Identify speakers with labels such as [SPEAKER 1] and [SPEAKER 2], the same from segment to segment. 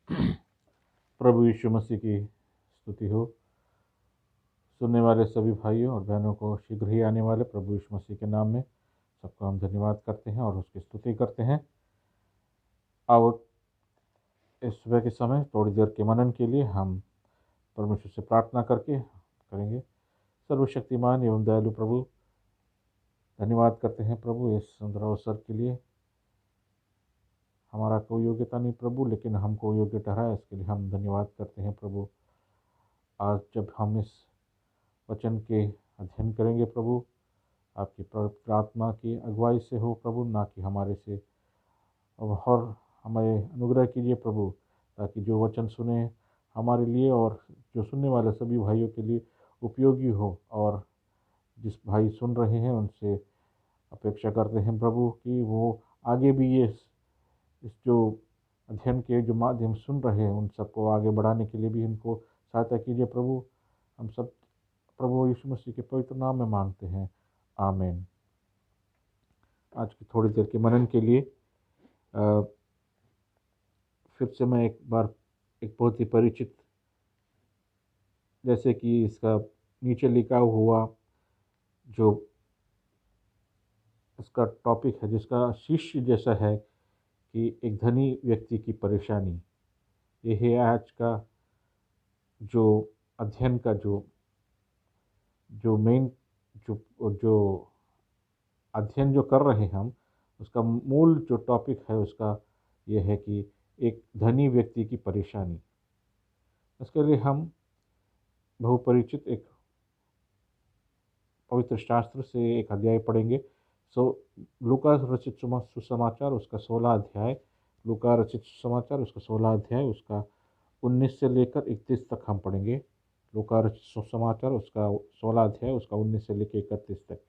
[SPEAKER 1] प्रभु यीशु मसीह की स्तुति हो। सुनने वाले सभी भाइयों और बहनों को शीघ्र ही आने वाले प्रभु यीशु मसीह के नाम में सबको हम धन्यवाद करते हैं और उसकी स्तुति करते हैं। आओ इस सुबह के समय थोड़ी देर के मनन के लिए हम परमेश्वर से प्रार्थना करके करेंगे। सर्वशक्तिमान एवं दयालु प्रभु, धन्यवाद करते हैं प्रभु इस सुंदर अवसर के लिए। हमारा कोई योग्यता नहीं प्रभु, लेकिन हमको योग्य ठहराया, इसके लिए हम धन्यवाद करते हैं प्रभु। आज जब हम इस वचन के अध्ययन करेंगे प्रभु, आपकी पवित्र आत्मा की अगुवाई से हो प्रभु, ना कि हमारे से। और हमें अनुग्रह कीजिए प्रभु, ताकि जो वचन सुने हमारे लिए और जो सुनने वाले सभी भाइयों के लिए उपयोगी हो। और जिस भाई सुन रहे हैं उनसे अपेक्षा करते हैं प्रभु कि वो आगे भी ये इस जो अध्ययन के जो माध्यम सुन रहे हैं उन सबको आगे बढ़ाने के लिए भी इनको सहायता कीजिए प्रभु। हम सब प्रभु यीशु मसीह के पवित्र नाम में मांगते हैं, आमीन। आज की थोड़ी देर के मनन के लिए फिर से मैं एक बार एक बहुत ही परिचित, जैसे कि इसका नीचे लिखा हुआ जो इसका टॉपिक है, जिसका शीर्ष जैसा है कि एक धनी व्यक्ति की परेशानी, ये है आज का जो अध्ययन का जो मेन जो जो अध्ययन जो कर रहे हैं हम, उसका मूल जो टॉपिक है उसका ये है कि एक धनी व्यक्ति की परेशानी। इसके लिए हम बहुपरिचित एक पवित्र शास्त्र से एक अध्याय पढ़ेंगे। लूका रचित सुसमाचार उसका 16 अध्याय, लूका रचित सुसमाचार उसका 16 अध्याय उसका 19 से लेकर 31 तक हम पढ़ेंगे। लूका रचित सुसमाचार उसका 16 अध्याय उसका 19 से लेकर 31 तक।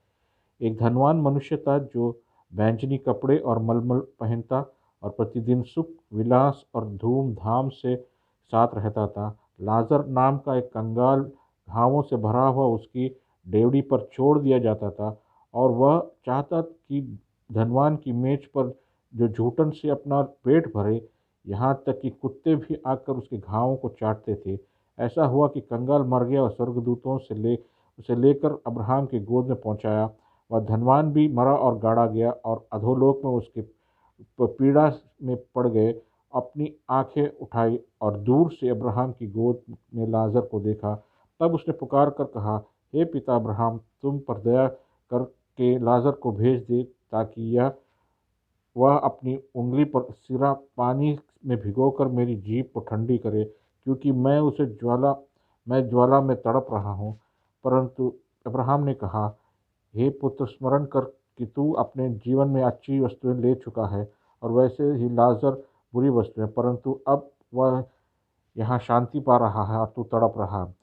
[SPEAKER 1] एक धनवान मनुष्य था जो बैंजनी कपड़े और मलमल पहनता और प्रतिदिन सुख विलास और धूमधाम से साथ रहता था। लाजर नाम का एक कंगाल घावों से भरा हुआ उसकी डेवड़ी पर छोड़ दिया जाता था, और वह चाहता कि धनवान की मेज पर जो झूठन से अपना पेट भरे, यहाँ तक कि कुत्ते भी आकर उसके घावों को चाटते थे। ऐसा हुआ कि कंगाल मर गया और स्वर्गदूतों से उसे लेकर अब्राहम की गोद में पहुंचाया। वह धनवान भी मरा और गाड़ा गया और अधोलोक में उसके पीड़ा में पड़ गए। अपनी आंखें उठाई और दूर से अब्राहम की गोद में लाजर को देखा। तब उसने पुकार कर कहा, हे पिता अब्राहम, तुम पर दया करके लाजर को भेज दे, ताकि वह अपनी उंगली पर सिरा पानी में भिगोकर मेरी जीभ को ठंडी करे, क्योंकि मैं ज्वाला में तड़प रहा हूँ। परंतु अब्राहम ने कहा, हे पुत्र, स्मरण कर कि तू अपने जीवन में अच्छी वस्तुएं ले चुका है, और वैसे ही लाजर बुरी वस्तुएं, परंतु अब वह यहाँ शांति पा रहा है और तू तड़प रहा है।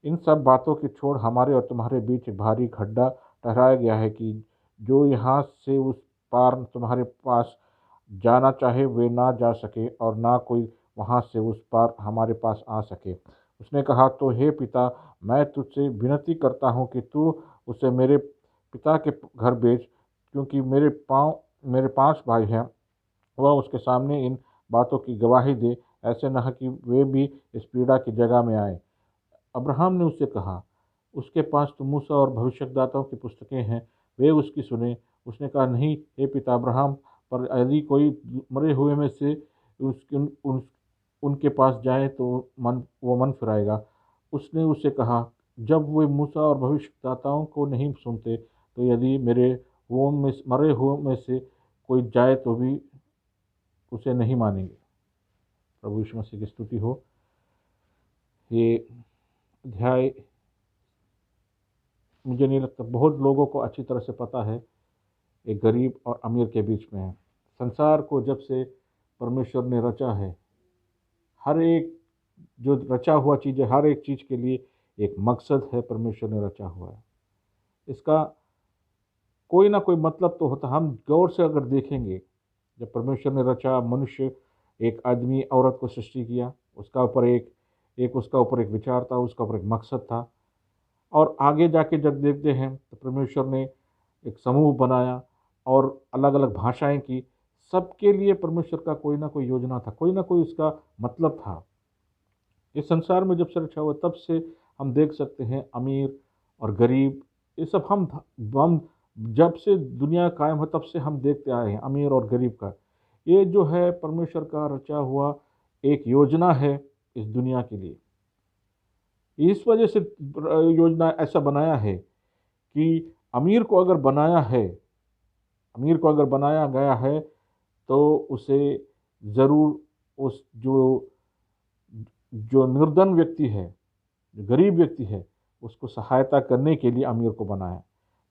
[SPEAKER 1] इन सब बातों की छोड़ हमारे और तुम्हारे बीच एक भारी गड्ढा ठहराया गया है कि जो यहाँ से उस पार तुम्हारे पास जाना चाहे वे ना जा सके, और ना कोई वहाँ से उस पार हमारे पास आ सके। उसने कहा, तो हे पिता, मैं तुझसे विनती करता हूँ कि तू उसे मेरे पिता के घर भेज, क्योंकि मेरे 5 भाई हैं। वह उसके सामने इन बातों की गवाही दे, ऐसे न कि वे भी इस पीड़ा की जगह में आए। अब्राहम ने उससे कहा, उसके पास तो मूसा और भविष्यद्वक्ताओं की पुस्तकें हैं, वे उसकी सुने। उसने कहा, नहीं हे पिता अब्राहम, पर यदि कोई मरे हुए में से उनके पास जाए तो वो मन फिराएगा। उसने उससे कहा, जब वे मूसा और भविष्यद्वक्ताओं को नहीं सुनते, तो यदि मरे हुए में से कोई जाए तो भी उसे नहीं मानेंगे। प्रभु यीशु मसीह की स्तुति हो। ये अध्याय मुझे नहीं लगता बहुत लोगों को अच्छी तरह से पता है, एक गरीब और अमीर के बीच में है। संसार को जब से परमेश्वर ने रचा है, हर एक जो रचा हुआ चीज़ है, हर एक चीज़ के लिए एक मकसद है, परमेश्वर ने रचा हुआ है। इसका कोई ना कोई मतलब तो होता। हम गौर से अगर देखेंगे, जब परमेश्वर ने रचा मनुष्य, एक आदमी औरत को सृष्टि किया, उसका ऊपर एक विचार था, उसका ऊपर एक मकसद था। और आगे जाके जब देखते हैं तो परमेश्वर ने एक समूह बनाया और अलग अलग भाषाएं की, सबके लिए परमेश्वर का कोई ना कोई योजना था, कोई ना कोई उसका मतलब था। इस संसार में जब से रचा हुआ तब से हम देख सकते हैं अमीर और गरीब, ये सब हम जब से दुनिया कायम है तब से हम देखते आए हैं अमीर और गरीब का। ये जो है परमेश्वर का रचा हुआ एक योजना है इस दुनिया के लिए। इस वजह से योजना ऐसा बनाया है कि अमीर को अगर बनाया है, अमीर को अगर बनाया गया है तो उसे ज़रूर उस जो जो निर्धन व्यक्ति है, जो गरीब व्यक्ति है, उसको सहायता करने के लिए अमीर को बनाया,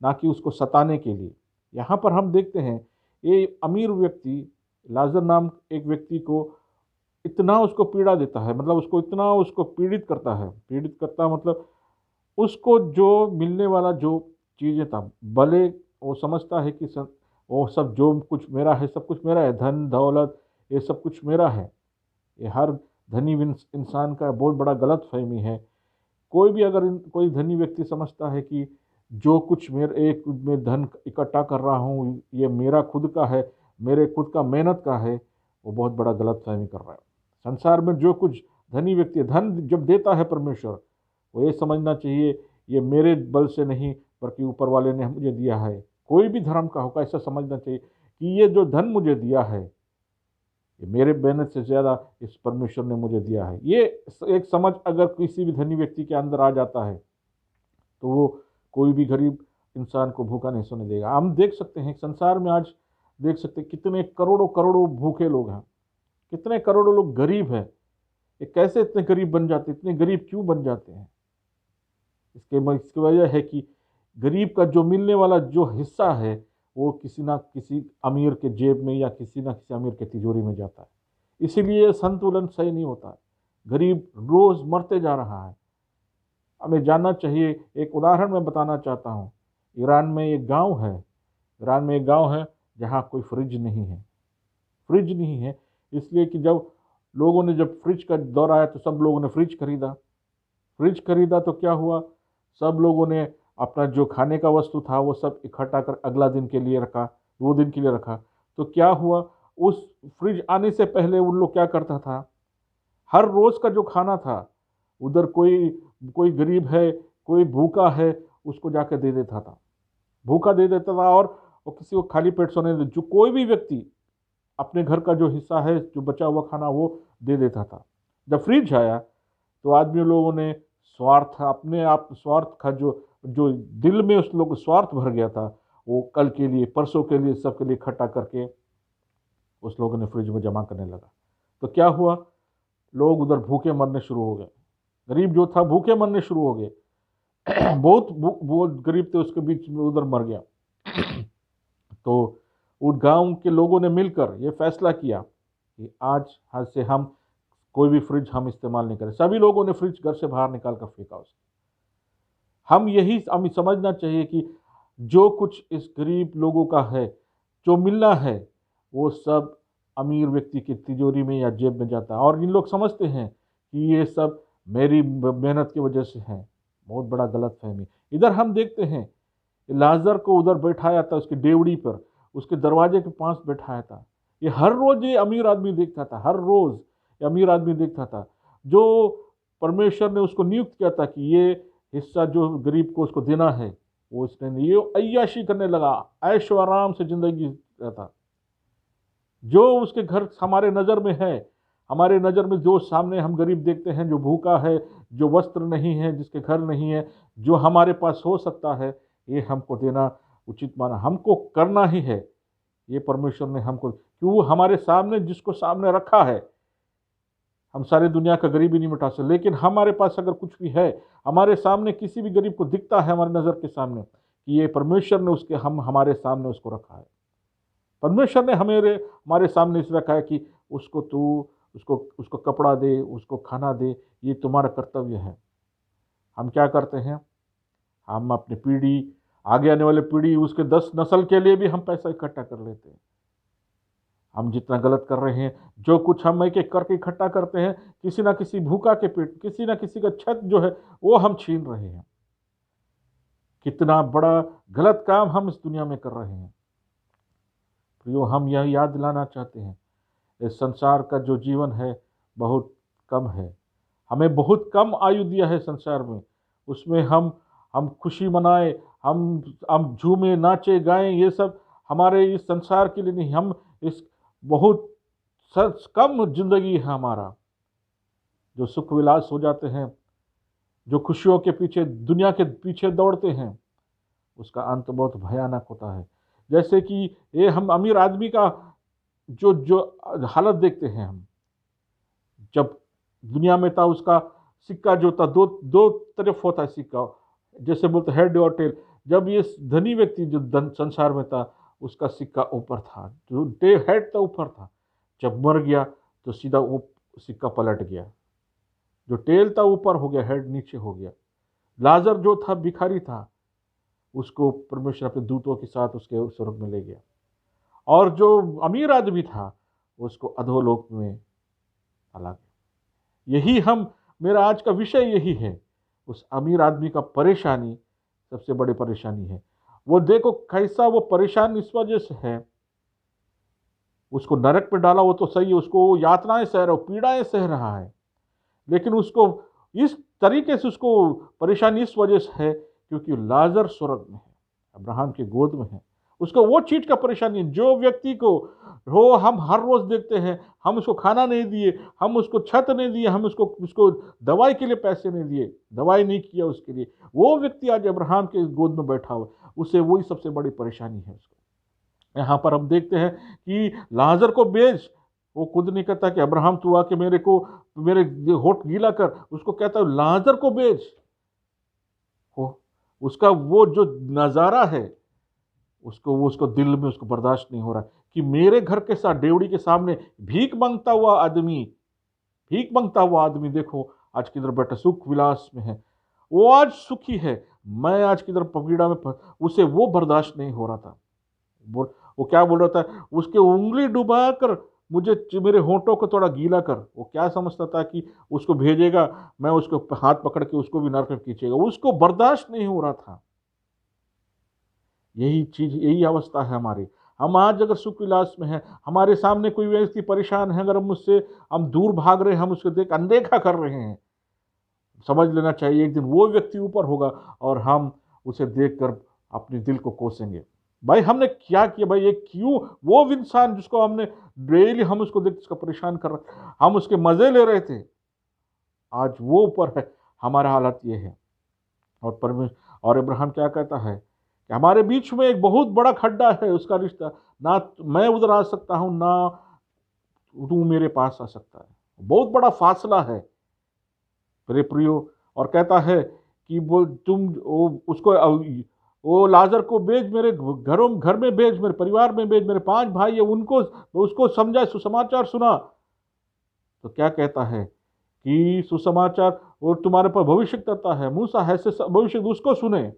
[SPEAKER 1] ना कि उसको सताने के लिए। यहाँ पर हम देखते हैं ये अमीर व्यक्ति लाजर नाम एक व्यक्ति को इतना उसको पीड़ा देता है, मतलब उसको इतना उसको पीड़ित करता है, पीड़ित करता मतलब उसको जो मिलने वाला जो चीज़ें था, भले वो समझता है कि वो सब जो कुछ मेरा है सब कुछ मेरा है, धन दौलत ये सब कुछ मेरा है। ये हर धनी इंसान का बहुत बड़ा गलत फहमी है। कोई भी अगर कोई धनी व्यक्ति समझता है कि जो कुछ मेरे एक मैं धन इकट्ठा कर रहा हूँ ये मेरा खुद का है, मेरे खुद का मेहनत का है, वो बहुत बड़ा गलत फहमी कर रहा है। संसार में जो कुछ धनी व्यक्ति धन जब देता है परमेश्वर, वो ये समझना चाहिए ये मेरे बल से नहीं बल्कि ऊपर वाले ने मुझे दिया है। कोई भी धर्म का होगा ऐसा समझना चाहिए कि ये जो धन मुझे दिया है ये मेरे मेहनत से ज़्यादा इस परमेश्वर ने मुझे दिया है। ये एक समझ अगर किसी भी धनी व्यक्ति के अंदर आ जाता है तो वो कोई भी गरीब इंसान को भूखा नहीं सोने देगा। हम देख सकते हैं संसार में आज देख सकते हैं कितने करोड़ों करोड़ों भूखे लोग हैं, कितने करोड़ों लोग गरीब हैं। ये कैसे इतने गरीब बन जाते, इतने गरीब क्यों बन जाते हैं? इसकी वजह है कि गरीब का जो मिलने वाला जो हिस्सा है वो किसी ना किसी अमीर के जेब में या किसी ना किसी अमीर के तिजोरी में जाता है। इसीलिए संतुलन सही नहीं होता है। गरीब रोज मरते जा रहा है। हमें जानना चाहिए, एक उदाहरण मैं बताना चाहता हूँ। ईरान में एक गांव है, ईरान में एक गांव है जहाँ कोई फ्रिज नहीं है। फ्रिज नहीं है इसलिए कि जब लोगों ने जब फ्रिज का दौर आया तो सब लोगों ने फ्रिज खरीदा। फ्रिज खरीदा तो क्या हुआ, सब लोगों ने अपना जो खाने का वस्तु था वो सब इकट्ठा कर अगला दिन के लिए रखा, 2 दिन के लिए रखा। तो क्या हुआ, उस फ्रिज आने से पहले उन लोग क्या करता था, हर रोज का जो खाना था उधर कोई कोई गरीब है, कोई भूखा है, उसको जाकर दे देता था, भूखा दे देता था। और वो किसी को खाली पेट सोने दे, जो कोई भी व्यक्ति अपने घर का जो हिस्सा है जो बचा हुआ खाना वो दे देता था। जब फ्रिज आया तो आदमी लोगों ने स्वार्थ अपने आप स्वार्थ का जो जो दिल में उस लोग स्वार्थ भर गया था वो कल के लिए परसों के लिए सबके लिए इकट्ठा करके उस लोगों ने फ्रिज में जमा करने लगा। तो क्या हुआ, लोग उधर भूखे मरने शुरू हो गए। गरीब जो था भूखे मरने शुरू हो गए। बहुत गरीब थे उसके बीच में उधर मर गया। तो उस गांव के लोगों ने मिलकर ये फैसला किया कि आज से हम कोई भी फ्रिज हम इस्तेमाल नहीं करें। सभी लोगों ने फ्रिज घर से बाहर निकाल कर फेंका उसको। हमें समझना चाहिए कि जो कुछ इस गरीब लोगों का है, जो मिलना है, वो सब अमीर व्यक्ति की तिजोरी में या जेब में जाता है। और इन लोग समझते हैं कि ये सब मेरी मेहनत की वजह से है। बहुत बड़ा गलत फहमी। इधर हम देखते हैं लाजर को उधर बैठाया था उसकी डेवड़ी पर, उसके दरवाजे के पास बैठाया था। ये हर रोज ये अमीर आदमी देखता था, हर रोज ये अमीर आदमी देखता था। जो परमेश्वर ने उसको नियुक्त किया था कि ये हिस्सा जो गरीब को उसको देना है, वो इसने नहीं। ये अय्याशी करने लगा, ऐशो आराम से जिंदगी रहता। जो उसके घर हमारे नज़र में है, हमारे नज़र में जो सामने हम गरीब देखते हैं, जो भूखा है, जो वस्त्र नहीं है, जिसके घर नहीं है, जो हमारे पास हो सकता है, ये हमको देना उचित माना, हमको करना ही है। ये परमेश्वर ने हमको, क्यों हमारे सामने जिसको सामने रखा है, हम सारी दुनिया का गरीबी नहीं मिटा सकते, लेकिन हमारे पास अगर कुछ भी है, हमारे सामने किसी भी गरीब को दिखता है हमारी नज़र के सामने कि ये परमेश्वर ने उसके हम हमारे सामने उसको रखा है। परमेश्वर ने हमारे सामने इस रखा है कि उसको तू उसको उसको कपड़ा दे, उसको खाना दे, ये तुम्हारा कर्तव्य है। हम क्या करते हैं, हम अपनी पीढ़ी, आगे आने वाली पीढ़ी, उसके 10 नस्ल के लिए भी हम पैसा इकट्ठा कर लेते हैं। हम जितना गलत कर रहे हैं, जो कुछ हम एक एक करके इकट्ठा करते हैं, किसी ना किसी भूखा के पेट, किसी ना किसी का छत जो है वो हम छीन रहे हैं। कितना बड़ा गलत काम हम इस दुनिया में कर रहे हैं। प्रियो, हम यह याद दिलाना चाहते हैं, इस संसार का जो जीवन है बहुत कम है। हमें बहुत कम आयु दिया है संसार में। उसमें हम खुशी मनाएं, हम झूमें, नाचे, गाएं, ये सब हमारे इस संसार के लिए नहीं। हम इस बहुत कम जिंदगी है हमारा। जो सुख विलास हो जाते हैं, जो खुशियों के पीछे, दुनिया के पीछे दौड़ते हैं, उसका अंत बहुत भयानक होता है। जैसे कि ये हम अमीर आदमी का जो जो हालत देखते हैं, हम जब दुनिया में था उसका सिक्का जो था, दो दो तरफ होता है सिक्का, जैसे बोलते हेड और टेल। जब ये धनी व्यक्ति जो संसार में था, उसका सिक्का ऊपर था, जो हेड था ऊपर था। जब मर गया तो सीधा वो सिक्का पलट गया, जो टेल था ऊपर हो गया, हेड नीचे हो गया। लाजर जो था भिखारी था, उसको परमेश्वर अपने दूतों के साथ उसके स्वर्ग में ले गया। और जो अमीर आदमी था, उसको अधोलोक में डाला गया। यही मेरा आज का विषय यही है। उस अमीर आदमी का परेशानी सबसे बड़ी परेशानी है। वो देखो कैसा वो परेशान इस वजह से है, उसको नरक में डाला वो तो सही है, उसको यातनाएं सह रहा है, पीड़ाएं सह रहा है, लेकिन उसको इस तरीके से उसको परेशानी इस वजह से है क्योंकि लाजर स्वर्ग में है, अब्राहम की गोद में है। उसको वो चीज का परेशानी है जो व्यक्ति को हम हर रोज देखते हैं, हम उसको खाना नहीं दिए, हम उसको छत नहीं दिए, हम उसको दवाई के लिए पैसे नहीं दिए, दवाई नहीं किया उसके लिए, वो व्यक्ति आज अब्राहम के गोद में बैठा हुआ, उसे वही सबसे बड़ी परेशानी है उसको। यहाँ पर हम देखते हैं कि लाजर को बेच, वो खुद नहीं कहता कि अब्राहम तू आके मेरे होठ गीला कर, उसको कहता है लाजर को बेच। उसका वो जो नजारा है, उसको दिल में उसको बर्दाश्त नहीं हो रहा कि मेरे घर के साथ डेवड़ी के सामने भीख मांगता हुआ आदमी देखो आज किधर बैठा सुख विलास में है, वो आज सुखी है, मैं आज किधर पपीड़ा में उसे वो बर्दाश्त नहीं हो रहा था। वो क्या बोल रहा था, उसके उंगली डुबा कर मुझे मेरे होंठों को थोड़ा गीला कर। वो क्या समझता था कि उसको भेजेगा, मैं उसको हाथ पकड़ के उसको भी नरक में खींचेगा, उसको बर्दाश्त नहीं हो रहा था। यही चीज, यही अवस्था है हमारी। हम आज अगर सुख विलास में हैं, हमारे सामने कोई व्यक्ति परेशान है, अगर हम दूर भाग रहे हैं, हम उसको अनदेखा कर रहे हैं, समझ लेना चाहिए एक दिन वो व्यक्ति ऊपर होगा और हम उसे देखकर अपने दिल को कोसेंगे, भाई हमने क्या किया, भाई ये क्यों, वो इंसान जिसको हमने डेली हम उसको देख उसका परेशान कर रहे, हम उसके मजे ले रहे थे, आज वो ऊपर है। हमारा हालत ये है। और परमेश्वर और इब्राहिम क्या कहता है कि हमारे बीच में एक बहुत बड़ा खड्डा है, उसका रिश्ता, ना मैं उधर आ सकता हूं ना तू मेरे पास आ सकता है, बहुत बड़ा फासला है मेरे प्रियो। और कहता है कि वो तुम वो लाजर को भेज, मेरे घर में भेज, मेरे परिवार में भेज, मेरे 5 भाई है उनको, उसको समझा, सुसमाचार सुना। तो क्या कहता है कि सुसमाचार वो तुम्हारे पर भविष्य करता है, मूसा है से भविष्य उसको सुने।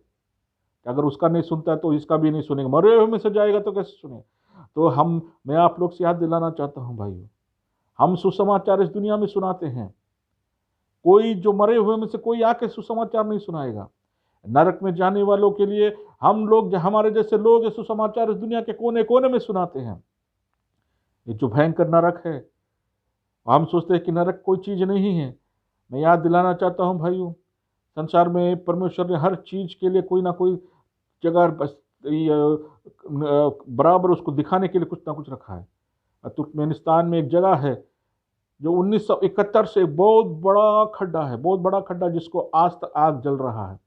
[SPEAKER 1] अगर उसका नहीं सुनता है तो इसका भी नहीं सुनेगा, मरे हुए में से जाएगा तो कैसे सुने। तो मैं आप लोग से याद दिलाना चाहता हूं भाइयों, हम सुसमाचार इस दुनिया में सुनाते हैं, कोई जो मरे हुए में से कोई आके सुसमाचार नहीं सुनाएगा। नरक में जाने वालों के लिए हम लोग, हमारे जैसे लोग, सुसमाचार इस दुनिया के कोने कोने में सुनाते हैं। ये जो भयंकर नरक है, हम सोचते हैं कि नरक कोई चीज नहीं है। मैं याद दिलाना चाहता हूं भाइयों, संसार में परमेश्वर ने हर चीज के लिए कोई ना कोई जगह बराबर उसको दिखाने के लिए कुछ ना कुछ रखा है। तुर्कमेनिस्तान में एक जगह है जो 1971 से बहुत बड़ा खड्डा है, बहुत बड़ा खड्डा, जिसको आज तक आग जल रहा है,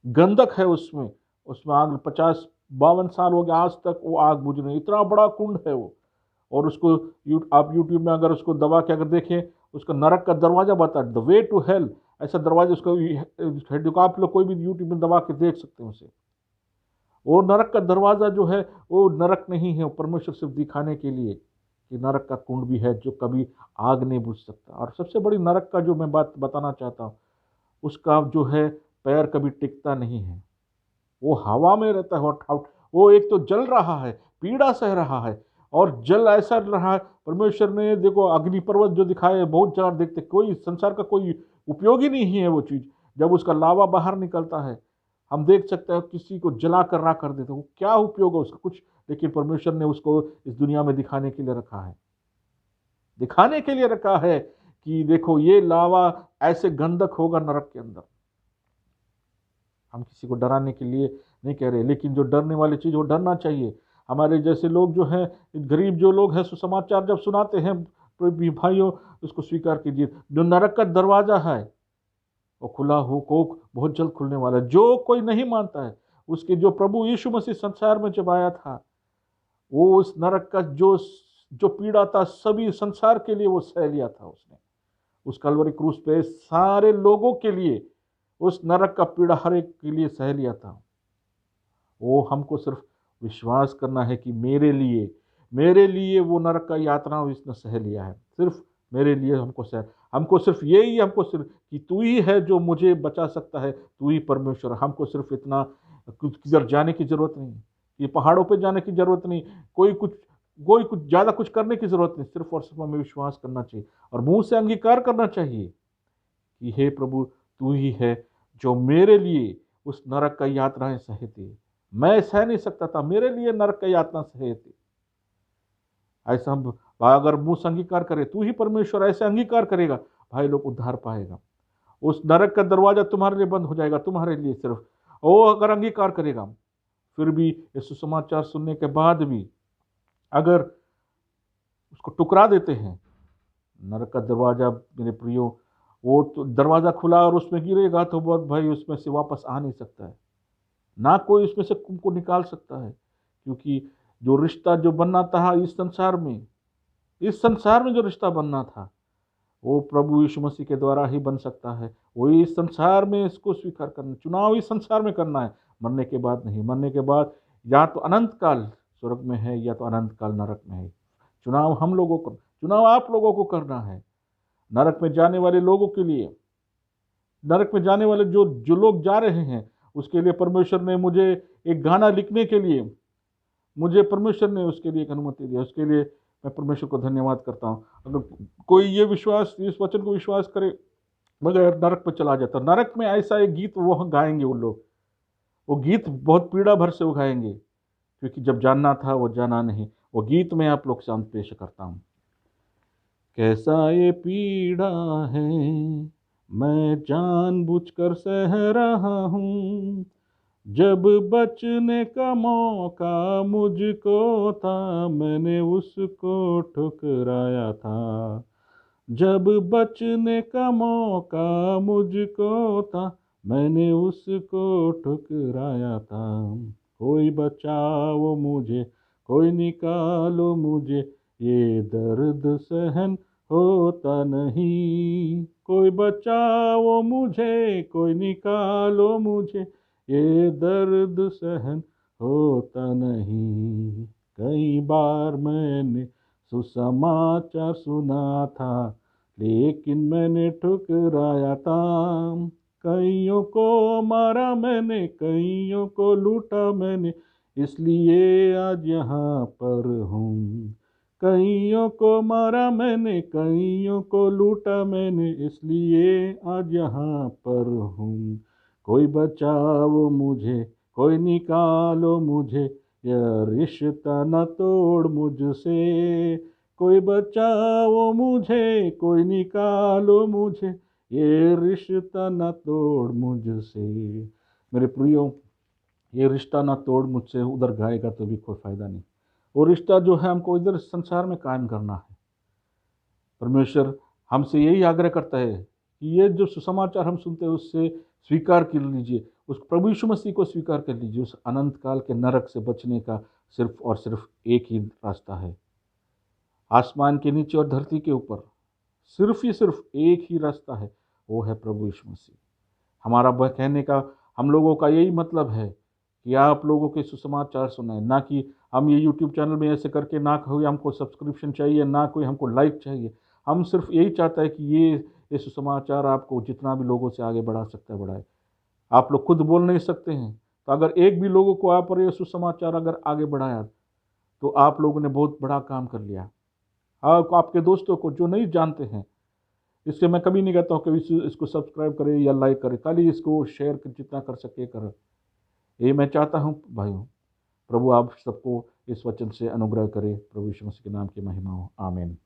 [SPEAKER 1] गंधक है उसमें उसमें आग 50-52 साल हो गया, आज तक वो आग बुझ नहीं, इतना बड़ा कुंड है वो। और उसको आप यूट्यूब में अगर उसको दबा के अगर देखें, उसका नरक का दरवाजा बता, द वे टू हेल, ऐसा दरवाजा उसको आप लोग कोई भी यूट्यूब में दबा के देख सकते हैं उसे। वो नरक का दरवाजा जो है वो नरक नहीं है, वो परमेश्वर सिर्फ दिखाने के लिए कि नरक का कुंड भी है जो कभी आग नहीं बुझ सकता। और सबसे बड़ी नरक का जो मैं बात बताना चाहता हूँ, उसका जो है पैर कभी टिकता नहीं है, वो हवा में रहता है। वो एक तो जल रहा है, पीड़ा सह रहा है, और जल ऐसा रहा है, परमेश्वर ने देखो अग्नि पर्वत जो दिखाए, बहुत जगह देखते, कोई संसार का कोई उपयोगी नहीं है वो चीज़। जब उसका लावा बाहर निकलता है, हम देख सकते हैं किसी को जला कर राख कर देते, वो क्या उपयोग है उसका, कुछ लेकिन परमेश्वर ने उसको इस दुनिया में दिखाने के लिए रखा है, दिखाने के लिए रखा है कि देखो ये लावा ऐसे गंधक होगा नरक के अंदर। हम किसी को डराने के लिए नहीं कह रहे, लेकिन जो डरने वाली चीज़ वो डरना चाहिए। हमारे जैसे लोग जो हैं, गरीब जो लोग हैं, सुसमाचार जब सुनाते हैं, तो भी भाइयों उसको स्वीकार कीजिए। जो नरक का दरवाज़ा है वो खुला हो को बहुत जल्द खुलने वाला है। जो कोई नहीं मानता है, उसके जो प्रभु यीशु मसीह संसार में जब आया था, वो उस नरक का जो जो पीड़ा था सभी संसार के लिए वो सह लिया था। उसने उस कलवरी क्रूस पे सारे लोगों के लिए उस नरक का पीड़ा हर एक के लिए सह लिया था। वो हमको सिर्फ विश्वास करना है कि मेरे लिए वो नरक का यातना उसने सह लिया है, सिर्फ मेरे लिए हमको सिर्फ यही, हमको सिर्फ कि तू ही है जो मुझे बचा सकता है, तू ही परमेश्वर। हमको सिर्फ इतना कुछ किधर जाने की जरूरत नहीं, ये पहाड़ों पे जाने की जरूरत नहीं, कोई कुछ ज़्यादा कुछ करने की जरूरत नहीं, सिर्फ और सिर्फ हमें विश्वास करना चाहिए और मुंह से अंगीकार करना चाहिए कि हे प्रभु, तू ही है जो मेरे लिए उस नरक का यातनाएं सहे थे। मैं सह नहीं सकता था, मेरे लिए नरक का यातना सहे थे। ऐसा हम अगर मुंह से अंगीकार करे, तू ही परमेश्वर ऐसे अंगीकार करेगा, भाई लोग उद्धार पाएगा। उस नरक का दरवाजा तुम्हारे लिए बंद हो जाएगा, तुम्हारे लिए सिर्फ वो अगर अंगीकार करेगा। फिर भी ये सुसमाचार सुनने के बाद भी अगर उसको टुकरा देते हैं, नरक का दरवाजा मेरे प्रियो, वो तो दरवाजा खुला और उसमें गिरेगा तो बहुत भाई उसमें से वापस आ नहीं सकता है, ना कोई उसमें से तुमको निकाल सकता है। क्योंकि जो रिश्ता जो बनना था इस संसार में जो रिश्ता बनना था, वो प्रभु यीशु मसीह के द्वारा ही बन सकता है। वो इस संसार में इसको स्वीकार करना, चुनाव इस संसार में करना है, मरने के बाद नहीं। मरने के बाद या तो अनंत काल स्वर्ग में है या तो अनंत काल नरक में है। चुनाव आप लोगों को करना है। नरक में जाने वाले लोगों के लिए, नरक में जाने वाले जो जो लोग जा रहे हैं, उसके लिए परमेश्वर ने मुझे एक गाना लिखने के लिए, मुझे परमेश्वर ने उसके लिए एक अनुमति दी। उसके लिए मैं परमेश्वर को धन्यवाद करता हूँ। अगर कोई ये विश्वास, इस वचन को विश्वास करे मगर नरक पर चला जाता, नरक में ऐसा एक गीत वो गाएंगे वो लोग, वो गीत बहुत पीड़ा भर से वो गाएंगे, क्योंकि जब जानना था वो जाना नहीं। वो गीत मैं आप लोग सामने पेश करता हूँ। कैसा ये पीड़ा है मैं जानबूझकर सह रहा हूँ, जब बचने का मौका मुझको था मैंने उसको ठुकराया था। जब बचने का मौका मुझको था मैंने उसको ठुकराया था। कोई बचाओ मुझे, कोई निकालो मुझे, ये दर्द सहन होता नहीं। कोई बचाओ मुझे, कोई निकालो मुझे, ये दर्द सहन होता नहीं। कई बार मैंने सुसमाचार सुना था लेकिन मैंने ठुकराया था। कईयों को मारा मैंने, कईयों को लूटा मैंने, इसलिए आज यहाँ पर हूँ। कईयों को मारा मैंने, कईयों को लूटा मैंने, इसलिए आज यहाँ पर हूँ। कोई बचाओ मुझे, कोई निकालो मुझे, यह रिश्ता न तोड़ मुझसे। कोई बचाओ मुझे, कोई निकालो मुझे, ये रिश्ता न तोड़ मुझसे। मेरे प्रियो, ये रिश्ता ना तोड़ मुझसे उधर गाएगा तो भी कोई फायदा नहीं। वो रिश्ता जो है हमको इधर संसार में कायम करना है। परमेश्वर हमसे यही आग्रह करता है कि ये जो सुसमाचार हम सुनते हैं उससे स्वीकार कर लीजिए, उस प्रभु यीशु मसीह को स्वीकार कर लीजिए। उस अनंत काल के नरक से बचने का सिर्फ और सिर्फ एक ही रास्ता है। आसमान के नीचे और धरती के ऊपर सिर्फ एक ही रास्ता है, वो है प्रभु यीशु मसीह। हमारा कहने का, हम लोगों का यही मतलब है कि आप लोगों के सुसमाचार सुनाए, ना कि हम ये यूट्यूब चैनल में ऐसे करके, ना कोई हमको सब्सक्रिप्शन चाहिए, ना कोई हमको लाइक चाहिए। हम सिर्फ यही चाहते हैं कि ये सुसमाचार आपको जितना भी लोगों से आगे बढ़ा सकता है बढ़ाए। आप लोग खुद बोल नहीं सकते हैं, तो अगर एक भी लोगों को आप पर ये सुसमाचार अगर आगे बढ़ाया तो आप लोगों ने बहुत बड़ा काम कर लिया। आपके दोस्तों को जो नहीं जानते हैं, इससे मैं कभी नहीं कहता हूँ कि इसको सब्सक्राइब करें या लाइक करें, खाली इसको शेयर जितना कर सके करें। ये मैं चाहता हूँ भाइयों, प्रभु आप सबको इस वचन से अनुग्रह करे। प्रभु यीशु मसीह के नाम की महिमा हो, आमीन।